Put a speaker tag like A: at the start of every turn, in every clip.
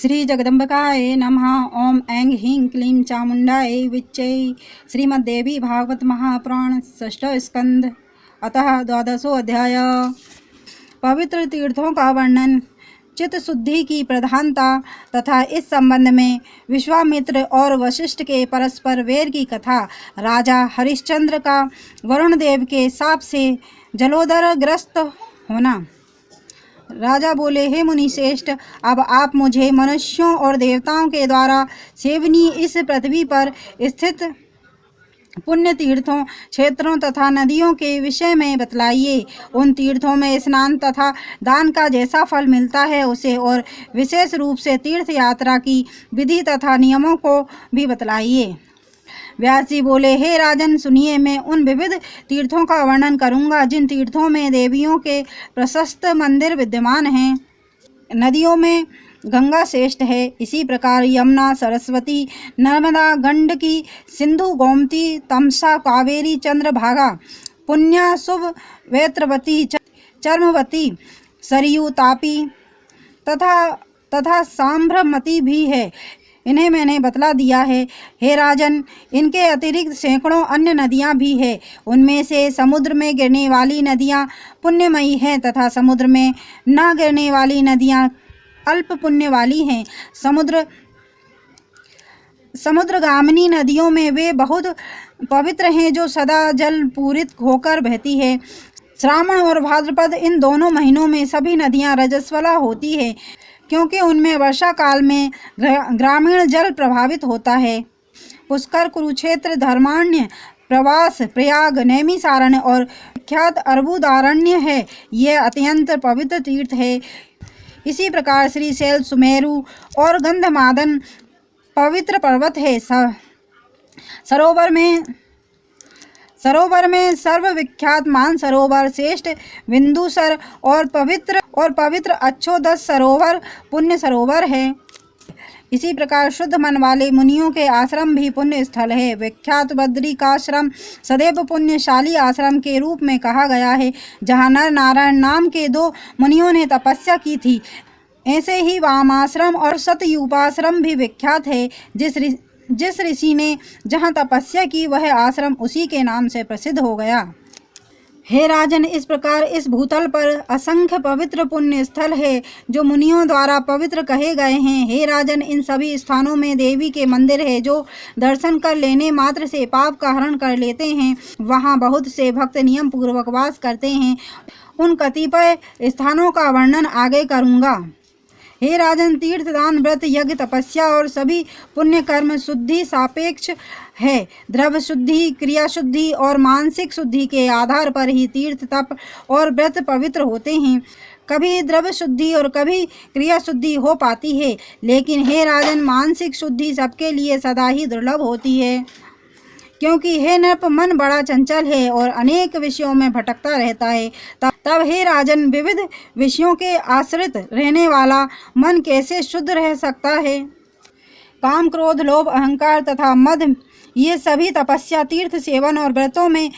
A: श्री जगदम्बिकाय नमः। ओम ऐं ह्रीं क्लीं चामुण्डायै विच्चे। श्रीमद्देवी भागवत महापुराण षष्ठ स्कंद अतः 12वां अध्याय। पवित्र तीर्थों का वर्णन, चित्त शुद्धि की प्रधानता तथा इस संबंध में विश्वामित्र और वशिष्ठ के परस्पर वैर की कथा। राजा हरिश्चंद्र का वरुण देव के शाप से जलोदर ग्रस्त होना। राजा बोले, हे मुनि श्रेष्ठ, अब आप मुझे मनुष्यों और देवताओं के द्वारा सेवनीय इस पृथ्वी पर स्थित पुण्य तीर्थों, क्षेत्रों तथा नदियों के विषय में बतलाइए। उन तीर्थों में स्नान तथा दान का जैसा फल मिलता है उसे, और विशेष रूप से तीर्थ यात्रा की विधि तथा नियमों को भी बतलाइए। व्यास जी बोले, हे राजन, सुनिए, मैं उन विविध तीर्थों का वर्णन करूंगा जिन तीर्थों में देवियों के प्रशस्त मंदिर विद्यमान हैं। नदियों में गंगा श्रेष्ठ है। इसी प्रकार यमुना, सरस्वती, नर्मदा, गंडकी, सिंधु, गोमती, तमसा, कावेरी, चंद्रभागा, पुण्या, शुभ, वेत्रवती, चर्मवती, सरयू, तापी तथा सांभ्रमती भी है। इन्हें मैंने बतला दिया है। हे राजन, इनके अतिरिक्त सैकड़ों अन्य नदियां भी हैं। उनमें से समुद्र में गिरने वाली नदियां पुण्यमयी हैं तथा समुद्र में न गिरने वाली नदियां अल्प पुण्य वाली हैं। समुद्रगामिनी नदियों में वे बहुत पवित्र हैं जो सदा जल पूरित होकर बहती है। श्रावण और भाद्रपद, इन दोनों महीनों में सभी नदियां रजस्वला होती है, क्योंकि उनमें वर्षा काल में ग्रामीण जल प्रभावित होता है। पुष्कर, कुरुक्षेत्र, धर्मारण्य, प्रवास, प्रयाग, नैमिसारण्य और विख्यात अर्बुदारण्य है। ये अत्यंत पवित्र तीर्थ है। इसी प्रकार श्रीशैल, सुमेरु और गंधमादन पवित्र पर्वत है। सरोवर में सर्वविख्यात मानसरोवर, श्रेष्ठ बिंदुसर और पवित्र अच्छोदश सरोवर पुण्य सरोवर है। इसी प्रकार शुद्ध मन वाले मुनियों के आश्रम भी पुण्य स्थल है। विख्यात बद्रिकाश्रम सदैव पुण्यशाली आश्रम के रूप में कहा गया है, जहाँ नर नारायण नाम के 2 मुनियों ने तपस्या की थी। ऐसे ही वामाश्रम और सतयूपाश्रम भी विख्यात है। जिस ऋषि ने जहाँ तपस्या की वह आश्रम उसी के नाम से प्रसिद्ध हो गया। हे राजन, इस प्रकार इस भूतल पर असंख्य पवित्र पुण्य स्थल है जो मुनियों द्वारा पवित्र कहे गए हैं। हे राजन, इन सभी स्थानों में देवी के मंदिर है जो दर्शन कर लेने मात्र से पाप का हरण कर लेते हैं। वहाँ बहुत से भक्त नियम पूर्वक वास करते हैं। उन कतिपय स्थानों का वर्णन आगे करूँगा। हे राजन, तीर्थ, दान, व्रत, यज्ञ, तपस्या और सभी पुण्य कर्म शुद्धि सापेक्ष है। द्रव्य शुद्धि, क्रिया शुद्धि और मानसिक शुद्धि के आधार पर ही तीर्थ, तप और व्रत पवित्र होते हैं। कभी द्रव्य शुद्धि और कभी क्रिया शुद्धि हो पाती है, लेकिन हे राजन, मानसिक शुद्धि सबके लिए सदा ही दुर्लभ होती है, क्योंकि हे नृप, मन बड़ा चंचल है और अनेक विषयों में भटकता रहता है। तब हे राजन, विविध विषयों के आश्रित रहने वाला मन कैसे शुद्ध रह सकता है? काम, क्रोध, लोभ, अहंकार तथा मद, ये सभी तपस्या, तीर्थ, सेवन और व्रतों में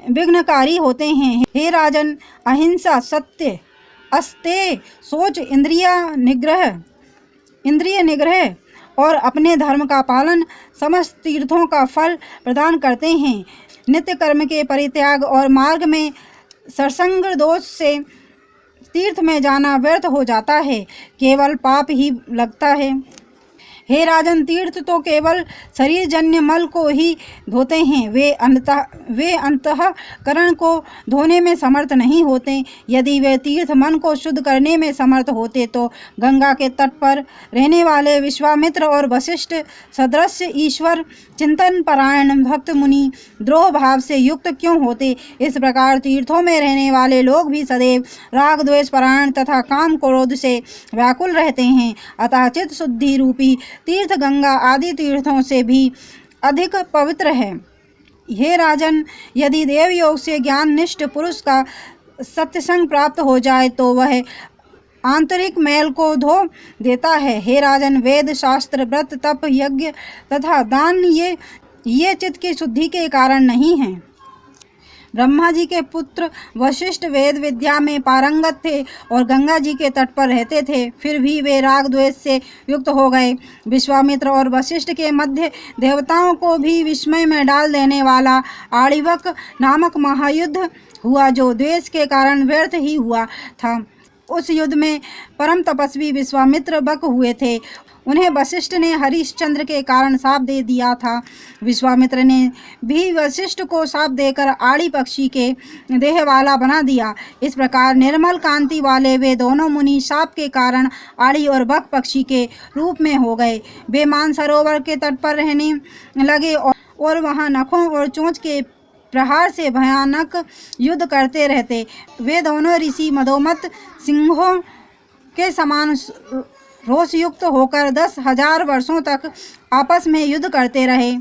A: विघ्नकारी होते हैं। हे राजन, अहिंसा, सत्य, अस्तेय, सोच, इंद्रिय निग्रह और अपने धर्म का पालन समस्त तीर्थों का फल प्रदान करते हैं। नित्य कर्म के परित्याग और मार्ग में सरसंग दोष से तीर्थ में जाना व्यर्थ हो जाता है, केवल पाप ही लगता है। हे राजन, तीर्थ तो केवल शरीर जन्य मल को ही धोते हैं, वे अंतःकरण को धोने में समर्थ नहीं होते। यदि वे तीर्थ मन को शुद्ध करने में समर्थ होते तो गंगा के तट पर रहने वाले विश्वामित्र और वशिष्ठ सदृश ईश्वर चिंतन परायण भक्त मुनि द्रोह भाव से युक्त क्यों होते? इस प्रकार तीर्थों में रहने वाले लोग भी सदैव राग द्वेष परायण तथा काम क्रोध से व्याकुल रहते हैं। अतः चित्त शुद्धि रूपी तीर्थ गंगा आदि तीर्थों से भी अधिक पवित्र है। हे राजन, यदि देव योग से ज्ञान निष्ठ पुरुष का सत्संग प्राप्त हो जाए तो वह आंतरिक मैल को धो देता है। हे राजन, वेद, शास्त्र, व्रत, तप, यज्ञ तथा दान ये चित्त की शुद्धि के कारण नहीं हैं। ब्रह्मा जी के पुत्र वशिष्ठ वेद विद्या में पारंगत थे और गंगा जी के तट पर रहते थे, फिर भी वे राग द्वेष से युक्त हो गए। विश्वामित्र और वशिष्ठ के मध्य देवताओं को भी विस्मय में डाल देने वाला आड़िवक नामक महायुद्ध हुआ, जो द्वेष के कारण व्यर्थ ही हुआ था। उस युद्ध में परम तपस्वी विश्वामित्र बक हुए थे। उन्हें वशिष्ठ ने हरिश्चंद्र के कारण शाप दे दिया था। विश्वामित्र ने भी वशिष्ठ को शाप देकर आड़ी पक्षी के देह वाला बना दिया। इस प्रकार निर्मल कांति वाले वे दोनों मुनि शाप के कारण आड़ी और बक पक्षी के रूप में हो गए। वे मानसरोवर के तट पर रहने लगे और वहां नखों और चोंच के प्रहार से भयानक युद्ध करते रहते। वे दोनों ऋषि मदोमत सिंहों के समान रोषयुक्त होकर 10,000 वर्षों तक आपस में युद्ध करते रहे।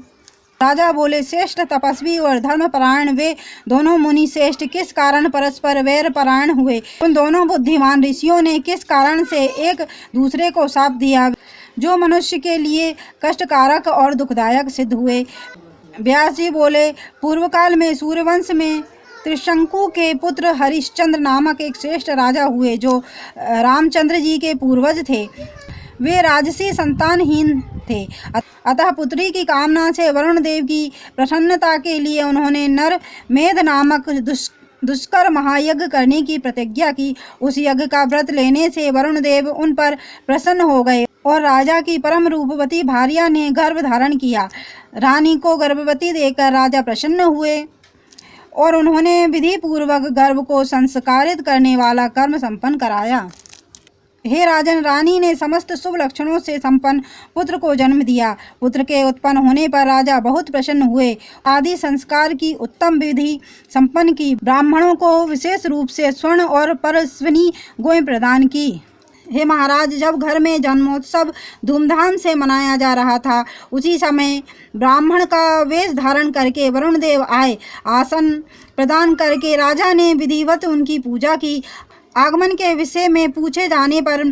A: राजा बोले, श्रेष्ठ तपस्वी और धर्मपरायण वे दोनों मुनि श्रेष्ठ किस कारण परस्पर वैर परायण हुए? उन दोनों बुद्धिमान ऋषियों ने किस कारण से एक दूसरे को शाप दिया, जो मनुष्य के लिए कष्टकारक और दुखदायक सिद्ध हुए? व्यास जी बोले, पूर्व काल में सूर्यवंश में त्रिशंकु के पुत्र हरिश्चंद्र नामक एक श्रेष्ठ राजा हुए, जो रामचंद्र जी के पूर्वज थे। वे राजसी संतानहीन थे, अतः पुत्री की कामना से वरुण देव की प्रसन्नता के लिए उन्होंने नर मेध नामक दुष्कर महायज्ञ करने की प्रतिज्ञा की। उस यज्ञ का व्रत लेने से वरुण देव उन पर प्रसन्न हो गए और राजा की परम रूपवती भार्या ने गर्भ धारण किया। रानी को गर्भवती देखकर राजा प्रसन्न हुए और उन्होंने विधि पूर्वक गर्भ को संस्कारित करने वाला कर्म संपन्न कराया। हे राजन, रानी ने समस्त शुभ लक्षणों से संपन्न पुत्र को जन्म दिया। पुत्र के उत्पन्न होने पर राजा बहुत प्रसन्न हुए। आदि संस्कार की उत्तम विधि संपन्न की। ब्राह्मणों को विशेष रूप से स्वर्ण और परस्विनी गोएं प्रदान की। हे महाराज, जब घर में जन्मोत्सव धूमधाम से मनाया जा रहा था, उसी समय ब्राह्मण का वेश धारण करके वरुण देव आए। आसन प्रदान करके राजा ने विधिवत उनकी पूजा की। आगमन के विषय में पूछे जाने पर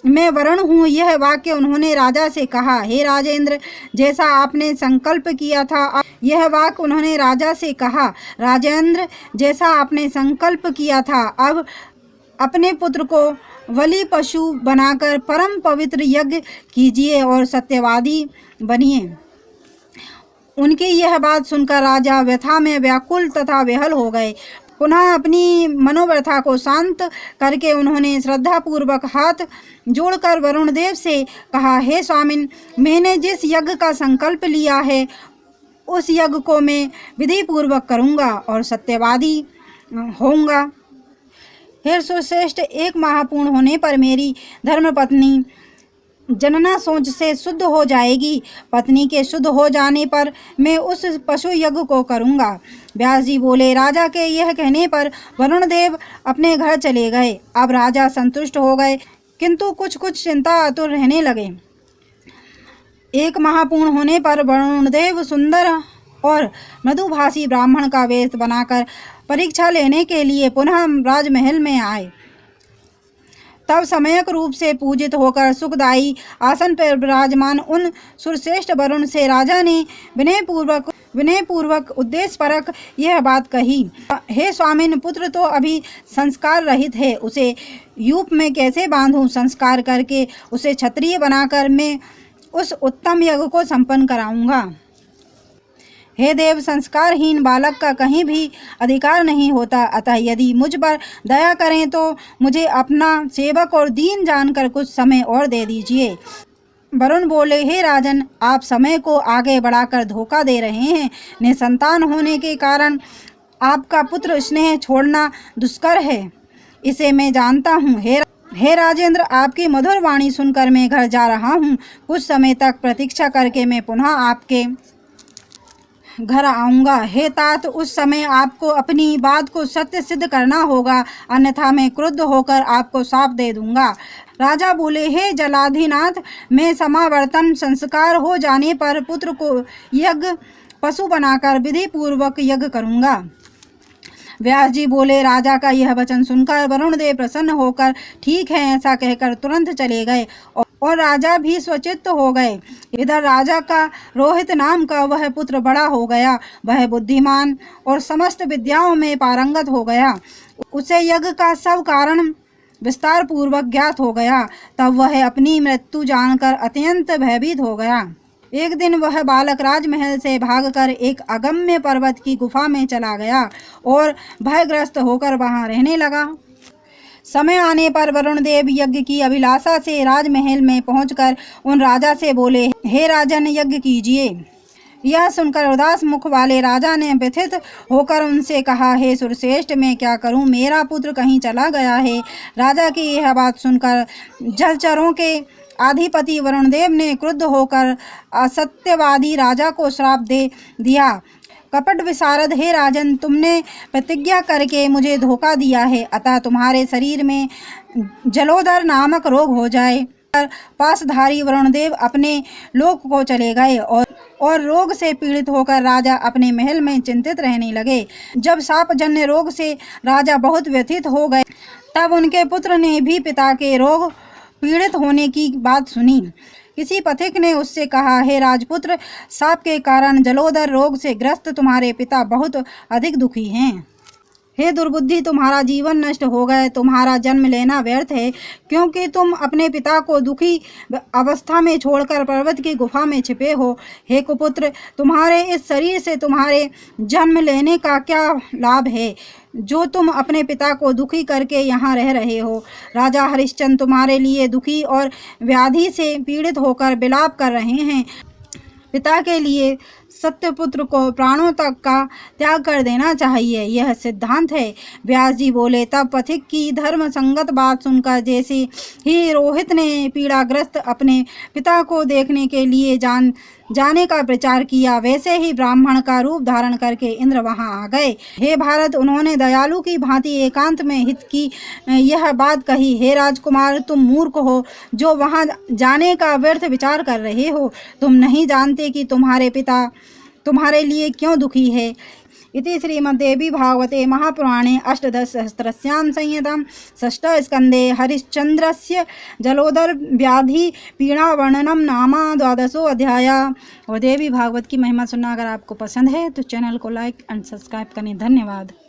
A: मैं वरुण हूँ, यह वाक्य उन्होंने राजा से कहा। हे राजेंद्र, जैसा आपने संकल्प किया था, यह वाक्य उन्होंने राजा से कहा। राजेंद्र, जैसा आपने संकल्प किया था, अब अपने पुत्र को बलि पशु बनाकर परम पवित्र यज्ञ कीजिए और सत्यवादी बनिए। उनकी यह बात सुनकर राजा व्यथा में व्याकुल तथा बेहल हो गए। पुनः अपनी मनोव्यथा को शांत करके उन्होंने श्रद्धापूर्वक हाथ जोड़कर वरुण देव से कहा, हे स्वामिन, मैंने जिस यज्ञ का संकल्प लिया है, उस यज्ञ को मैं विधि पूर्वक करूँगा और सत्यवादी होऊंगा। हे सुश्रेष्ठ, एक माह पूर्ण होने पर मेरी धर्मपत्नी जनना सोच से शुद्ध हो जाएगी। पत्नी के शुद्ध हो जाने पर मैं उस पशु यज्ञ को करूँगा। व्यास जी बोले, राजा के यह कहने पर वरुण देव अपने घर चले गए। अब राजा संतुष्ट हो गए, किंतु कुछ चिंता आतुर रहने लगे। एक माह पूर्ण होने पर वरुण देव सुंदर और मधुभाषी ब्राह्मण का वेश बनाकर परीक्षा लेने के लिए पुनः राजमहल में आए। तब सम्यक रूप से पूजित होकर सुखदायी आसन पर विराजमान उन सुरश्रेष्ठ वरुण से राजा ने विनयपूर्वक उद्देश्य परक यह बात कही, हे स्वामिन, पुत्र तो अभी संस्कार रहित है, उसे यूप में कैसे बांधूं? संस्कार करके उसे क्षत्रिय बनाकर मैं उस उत्तम यज्ञ को संपन्न कराऊंगा। हे देव, संस्कारहीन बालक का कहीं भी अधिकार नहीं होता, अतः यदि मुझ पर दया करें तो मुझे अपना सेवक और दीन जानकर कुछ समय और दे दीजिए। वरुण बोले, हे राजन, आप समय को आगे बढ़ाकर धोखा दे रहे हैं। निसंतान होने के कारण आपका पुत्र स्नेह छोड़ना दुष्कर है, इसे मैं जानता हूँ। हे राजेंद्र, आपकी मधुर वाणी सुनकर मैं घर जा रहा हूँ। कुछ समय तक प्रतीक्षा करके मैं पुनः आपके घर आऊँगा। हे तात, उस समय आपको अपनी बात को सत्य सिद्ध करना होगा, अन्यथा मैं क्रुद्ध होकर आपको शाप दे दूंगा। राजा बोले, हे जलाधिनाथ, मैं समावर्तन संस्कार हो जाने पर पुत्र को यज्ञ पशु बनाकर विधि पूर्वक यज्ञ करूंगा। व्यास जी बोले, राजा का यह वचन सुनकर वरुण देव प्रसन्न होकर ठीक है ऐसा कहकर तुरंत चले गए और राजा भी स्वचित्त हो गए। इधर राजा का रोहित नाम का वह पुत्र बड़ा हो गया। वह बुद्धिमान और समस्त विद्याओं में पारंगत हो गया। उसे यज्ञ का सब कारण विस्तार पूर्वक ज्ञात हो गया। तब वह अपनी मृत्यु जानकर अत्यंत भयभीत हो गया। एक दिन वह बालक राजमहल से भागकर एक अगम्य पर्वत की गुफा में चला गया और भयग्रस्त होकर वहां रहने लगा। समय आने पर वरुण देव यज्ञ की अभिलाषा से राजमहल में पहुंचकर उन राजा से बोले, हे राजन, यज्ञ कीजिए। यह सुनकर उदास मुख वाले राजा ने व्यथित होकर उनसे कहा, हे सुरश्रेष्ठ, मैं क्या करूं, मेरा पुत्र कहीं चला गया है। राजा की यह बात सुनकर जलचरों के अधिपति वरुणदेव ने क्रुद्ध होकर असत्यवादी राजा को श्राप दे दिया। कपट विशारद, हे राजन, तुमने प्रतिज्ञा करके मुझे धोखा दिया है, अतः तुम्हारे शरीर में जलोदर नामक रोग हो जाए। पासधारी वरुणदेव अपने लोक को चले गए और रोग से पीड़ित होकर राजा अपने महल में चिंतित रहने लगे। जब सापजन्य रोग से राजा बहुत व्यथित हो गए, तब उनके पुत्र ने भी पिता के रोग पीड़ित होने की बात सुनी। किसी पथिक ने उससे कहा, हे राजपुत्र, साप के कारण जलोदर रोग से ग्रस्त तुम्हारे पिता बहुत अधिक दुखी हैं। हे दुर्बुद्धि, तुम्हारा जीवन नष्ट हो गया, तुम्हारा जन्म लेना व्यर्थ है, क्योंकि तुम अपने पिता को दुखी अवस्था में छोड़कर पर्वत की गुफा में छिपे हो। हे कुपुत्र, तुम्हारे इस शरीर से तुम्हारे जन्म लेने का क्या लाभ है, जो तुम अपने पिता को दुखी करके यहाँ रह रहे हो। राजा हरिश्चंद्र तुम्हारे लिए दुखी और व्याधि से पीड़ित होकर विलाप कर रहे हैं। पिता के लिए सत्यपुत्र को प्राणों तक का त्याग कर देना चाहिए, यह सिद्धांत है। व्यास जी बोले, तब पथिक की धर्म संगत बात सुनकर जैसे ही रोहित ने पीड़ाग्रस्त अपने पिता को देखने के लिए जाने का प्रचार किया, वैसे ही ब्राह्मण का रूप धारण करके इंद्र वहां आ गए। हे भारत, उन्होंने दयालु की भांति एकांत में हित की यह बात कही, हे राजकुमार, तुम मूर्ख हो जो वहां जाने का व्यर्थ विचार कर रहे हो। तुम नहीं जानते कि तुम्हारे पिता तुम्हारे लिए क्यों दुखी है। इति श्रीमद्देवी भागवते महापुराणे अष्टादशसहस्रस्यां संहितां षष्ठस्कन्धे हरिश्चन्द्रस्य जलोदर व्याधि पीड़ा वर्णनम नामा 12वां अध्याय। और देवी भागवत की महिमा सुनना अगर आपको पसंद है तो चैनल को लाइक एंड सब्सक्राइब करें। धन्यवाद।